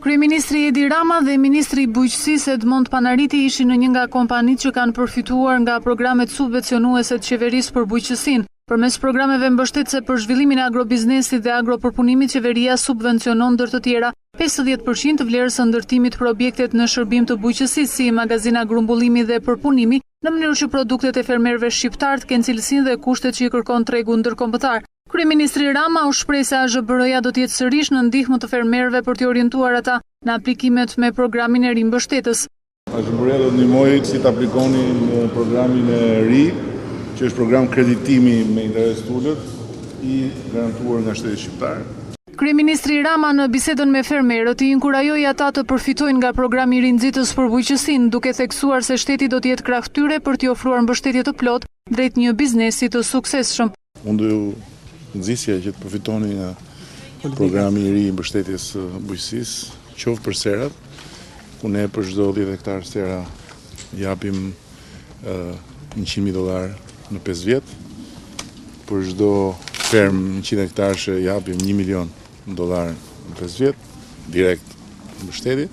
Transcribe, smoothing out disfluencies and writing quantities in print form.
Kryeministri Edi Rama dhe Ministri i Bujqësisë Edmond Panariti ishin në një nga kompanitë që kanë përfituar nga programet subvencionuese të qeverisë për bujqësinë. Përmes programeve mbështetëse për zhvillimin e agrobiznesit dhe agropërpunimit, qeveria subvencionon ndër të tjera 50% të vlerës së ndërtimit për objektet në shërbim të bujqësisë, si magazina grumbullimi dhe përpunimi, në mënyrë që produktet e fermerëve shqiptar të kenë cilësinë dhe kushtet që i kërkon tregu ndërkombëtar. Kryeministri Rama u shpreh se AZBR-ja do të jetë sërish në ndihmë të fermerëve për të orientuar ata në aplikimet me programin e ri mbështetës. AZBR-ja do të ndihmojë si të aplikoni në programin e ri, që është program kreditimi me interes të ulët, i garantuar nga shteti shqiptar. Kryeministri Rama në bisedën me fermerët i inkurajoi ata të përfitojnë nga programi i rinxhitës për bujqësinë, duke theksuar se shteti do të jetë krah tyre për t'i ofruar mbështetje të plotë drejt një biznesi të suksesshëm. Unë do ju nxisja që të përfitoni nga programi i ri i mbështetjes së bujqësisë, qoftë për serat, ku ne për çdo 10 hektar sera japim $100,000 në 5 vjet, për çdo fermë 100 hektarëshe japim $1 milion në 5 vjet, direkt mbështetje.